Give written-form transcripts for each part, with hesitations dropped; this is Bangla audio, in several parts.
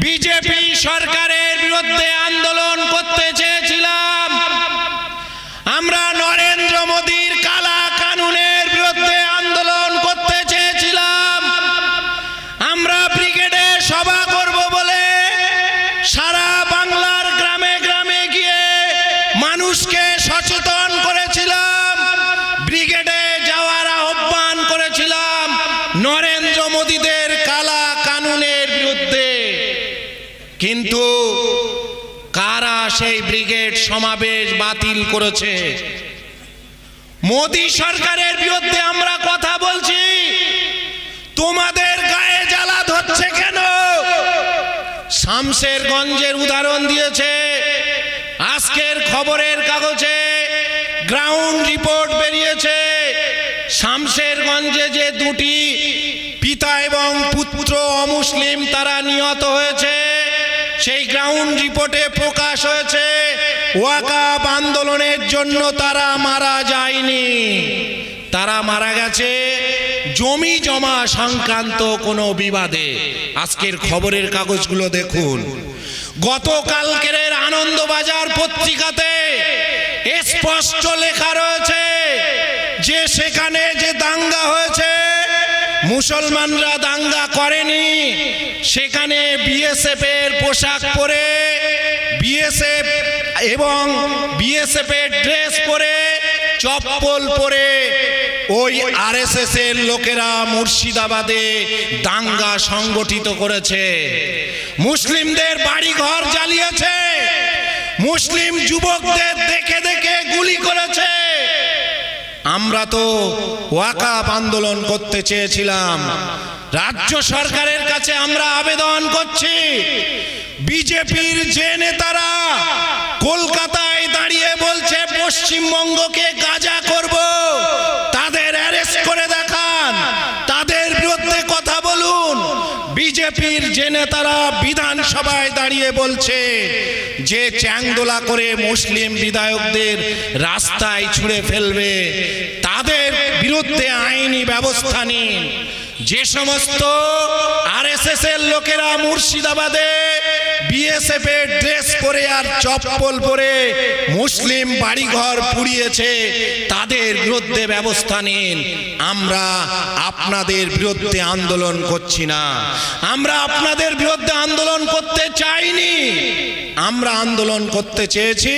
বিজেপি সরকারের বিরুদ্ধে আন্দোলন করতে চেয়েছিলাম। আমরা নরেন্দ্র মোদীর কালা কানুনের বিরুদ্ধে আন্দোলন করতে চেয়েছিলাম। আমরা ব্রিগেডে সভা করব বলে সারা বাংলার গ্রামে গ্রামে গিয়ে মানুষকে সচেতন করেছিলাম, ব্রিগেডে যাওয়ার আহ্বান করেছিলাম নরেন্দ্র মোদীদের কালা কানুনের বিরুদ্ধে। কিন্তু কারা সেই ব্রিগেড সমাবেশ বাতিল করেছে? মোদী সরকারের বিরুদ্ধে আমরা কথা বলছি, তোমাদের গায়ে জ্বালা ধরছে কেন? শামশেরগঞ্জের উদাহরণ দিয়েছে। আজকের খবরের কাগজে গ্রাউন্ড রিপোর্ট বেরিয়েছে। শামশেরগঞ্জে যে দুটি পিতা এবং পুত্র অমুসলিম তারা নিহত হয়েছে, সেই গ্রাউন্ড রিপোর্টে প্রকাশ হয়েছে ওয়াকাফ আন্দোলনের জন্য তারা মারা যায়নি, তারা মারা গেছে জমি জমা সংক্রান্ত কোনো বিবাদে। আজকের খবরের কাগজগুলো দেখুন। গতকালকের আনন্দবাজার পত্রিকাতে স্পষ্ট লেখা রয়েছে যে সেখানে যে দাঙ্গা হয়েছে, মুসলমানরা দাঙ্গা করেনি। সেখানে বিএসএফ এর পোশাক পরে, বিএসএফ এবং বিএসএফ এর ড্রেস পরে, চপ্পল পরে ওই আরএসএস এর লোকেরা মুর্শিদাবাদে দাঙ্গা সংগঠিত করেছে। মুসলিমদের বাড়ি ঘর জ্বালিয়েছে, মুসলিম যুবকদের দেখে দেখে গুলি করেছে। আমরা তো ওয়াকাফ আন্দোলন করতে চেয়েছিলাম। রাজ্য সরকারের কাছে আমরা আবেদন করছি, বিজেপির যে নেতারা কলকাতায় দাঁড়িয়ে বলছে পশ্চিমবঙ্গকে গাজা করব, তাদের অ্যারেস্ট করে দেখান, তাদের বিরুদ্ধে কথা বলুন। বিজেপির যে নেতারা বিধানসভায় দাঁড়িয়ে বলছে যে চ্যাংদোলা করে মুসলিম বিধায়কদের রাস্তায় ছুঁড়ে ফেলবে, তাদের বিরুদ্ধে আইনি ব্যবস্থা নিন। যে সমস্ত আরএসএস এর লোকেরা মুর্শিদাবাদে বিএসএফ এর ড্রেস পরে আর চপ্পল পরে মুসলিম বাড়িঘর পুড়িয়েছে, তাদের বিরুদ্ধে ব্যবস্থা নিন। আমরা আপনাদের বিরুদ্ধে আন্দোলন করছি না, আমরা আপনাদের বিরুদ্ধে আন্দোলন করতে চাইনি। আমরা আন্দোলন করতে চেয়েছি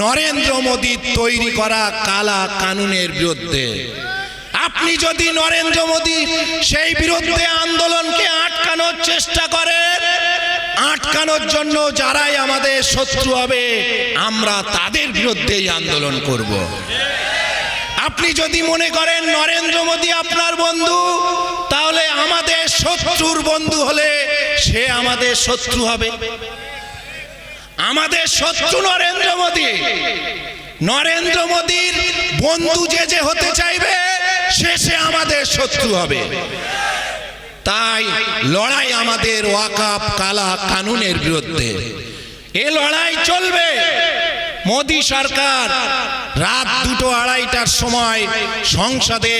নরেন্দ্র মোদীর তৈরি করা কালা কানুনের বিরুদ্ধে। আপনি যদি নরেন্দ্র মোদী সেই বিরুদ্ধে আন্দোলনকে আটকানোর চেষ্টা করেন, আটকানোর জন্য যারাই আমাদের শত্রু হবে আমরা তাদের বিরুদ্ধেই আন্দোলন করব। আপনি যদি মনে করেন নরেন্দ্র মোদী আপনার বন্ধু, তাহলে আমাদের শত্রুর বন্ধু হলে সে আমাদের শত্রু হবে। আমাদের শত্রু নরেন্দ্র মোদী। নরেন্দ্র মোদীর বন্ধু যে যে হতে চাইবে সে আমাদের শত্রু হবে। তাই লড়াই আমাদের ওয়াকাফ কালা কানুনের বিরুদ্ধে। এ লড়াই চলবে। মোদী সরকার রাত 2-2:30টার সময় সংসদে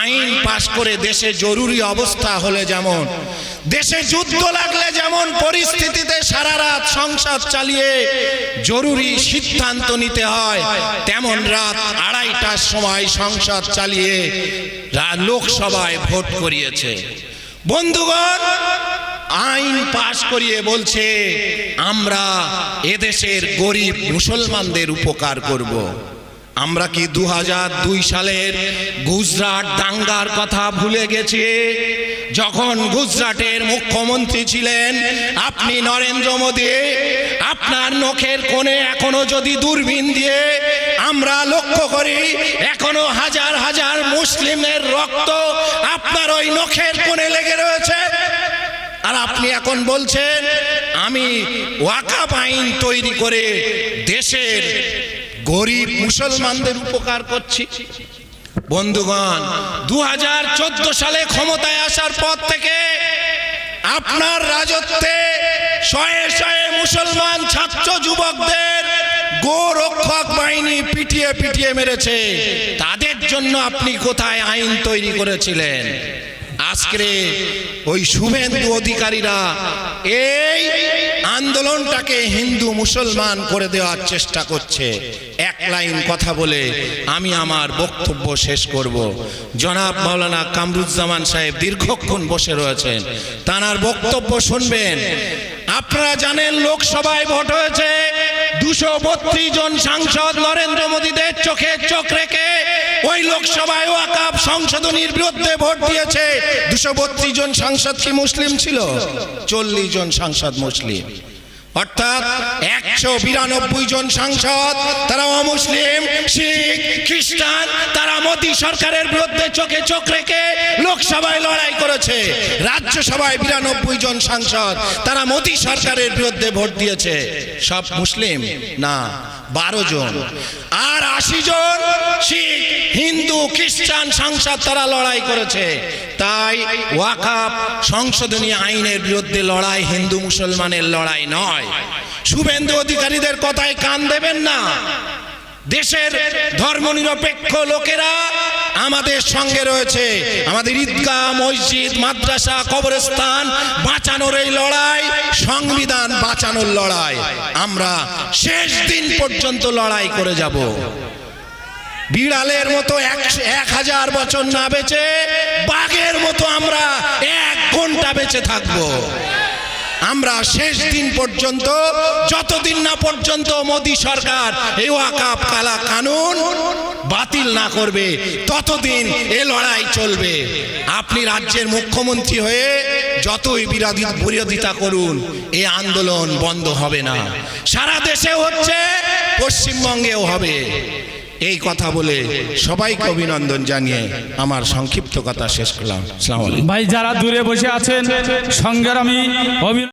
আইন পাশ করে দেশে জরুরি অবস্থা হলে যেমন, দেশে যুদ্ধ লাগলে যেমন পরিস্থিতিতে সারা রাত সংসদ চালিয়ে জরুরি সিদ্ধান্ত নিতে হয়, তেমন রাত 2:30টার সময় সংসদ চালিয়ে লোকসভায় ভোট করিয়েছে। বন্ধুগণ, আইন পাশ করিয়ে বলছে আমরা এদেশের গরিব মুসলমানদের উপকার করব। আমরা কি 2002 সালের গুজরাট দাঙ্গার কথা ভুলে গেছি? যখন গুজরাটের মুখ্যমন্ত্রী ছিলেন আপনি নরেন্দ্র মোদী, আপনার নখের কোণে এখনো যদি দূরবীন দিয়ে আমরা লক্ষ্য করি, এখনো হাজার হাজার মুসলিমের রক্ত আপনার ওই নখের কোণে লেগে রয়েছে। আর আপনি এখন বলছেন আমি ওয়াকাফ আইন তৈরি করে দেশের গরিব মুসলমানদের উপকার করছি। বন্ধুগণ, 2014 সালে ক্ষমতায় আসার পর থেকে আপনার রাজত্বে শয়ে শয়ে মুসলমান ছাত্র যুবকদের গোরক্ষক বাহিনী পিটিয়ে পিটিয়ে মেরেছে। তাদের জন্য আপনি কোথায় আইন তৈরি করেছিলেন? আজ আজকে ওই শুভেন্দু অধিকারীরা এই আন্দোলনটাকে হিন্দু মুসলমান করে দেওয়ার চেষ্টা করছে। এক লাইন কথা বলে আমি আমার বক্তব্য শেষ করব। জনাব মাওলানা কামরুজ্জামান সাহেব দীর্ঘক্ষণ বসে রয়েছেন, তার বক্তব্য শুনবেন। আপনারা জানেন লোকসভায় ভোট হয়েছে, 232 জন সাংসদ নরেন্দ্র মোদীদের চোখে চোখ রেখে ওই লোকসভায় ওয়াকফ সংশোধনীর বিরুদ্ধে ভোট দিয়েছে। 232 জন সাংসদ কি মুসলিম ছিল? 40 জন সাংসদ মুসলিম, অর্থাৎ 192 জন সাংসদ তারা অমুসলিম, শিখ, খ্রিস্টান, তারা মোদী সরকারের বিরুদ্ধে চোখে চোখ রেখে লোকসভায় লড়াই করেছে। রাজ্যসভায় 92 জন সাংসদ তারা মোদী সরকারের বিরুদ্ধে ভোট দিয়েছে। সব মুসলিম না, 12 জন। আর 80 জন শিখ, হিন্দু, খ্রিস্টান সাংসদ তারা লড়াই করেছে। তাই ওয়াকফ সংশোধনী আইনের বিরুদ্ধে লড়াই হিন্দু মুসলমানের লড়াই নয়। শুভেন্দু অধিকারীদের কথায় কান দেবেন না। দেশের ধর্মনিরপেক্ষ লোকেরা আমাদের সঙ্গে রয়েছে। আমাদের ঈদগাহ, মসজিদ, মাদ্রাসা, কবরস্থান বাঁচানোর এই লড়াই সংবিধান বাঁচানোর লড়াই। আমরা শেষ দিন পর্যন্ত লড়াই করে যাব। বিড়ালের মতো 1000 বছর না বেঁচে বাঘের মতো আমরা 1 ঘন্টা বেঁচে থাকবো। আমরা শেষ দিন পর্যন্ত, যতদিন না পর্যন্ত মোদী সরকার এই ওয়াকফ কালা কানুন বাতিল না করবে ততদিন এ লড়াই চলবে। আপনি রাজ্যের মুখ্যমন্ত্রী হয়ে যতই বিরোধিতা করুন, এই আন্দোলন বন্ধ হবে না। সারা দেশে হচ্ছে, পশ্চিমবঙ্গেও হবে। এই কথা বলে সবাইকে অভিনন্দন জানিয়ে আমার সংক্ষিপ্ত কথা শেষ করলাম। আসসালামু আলাইকুম। ভাই যারা দূরে বসে আছেন সংগ্রামী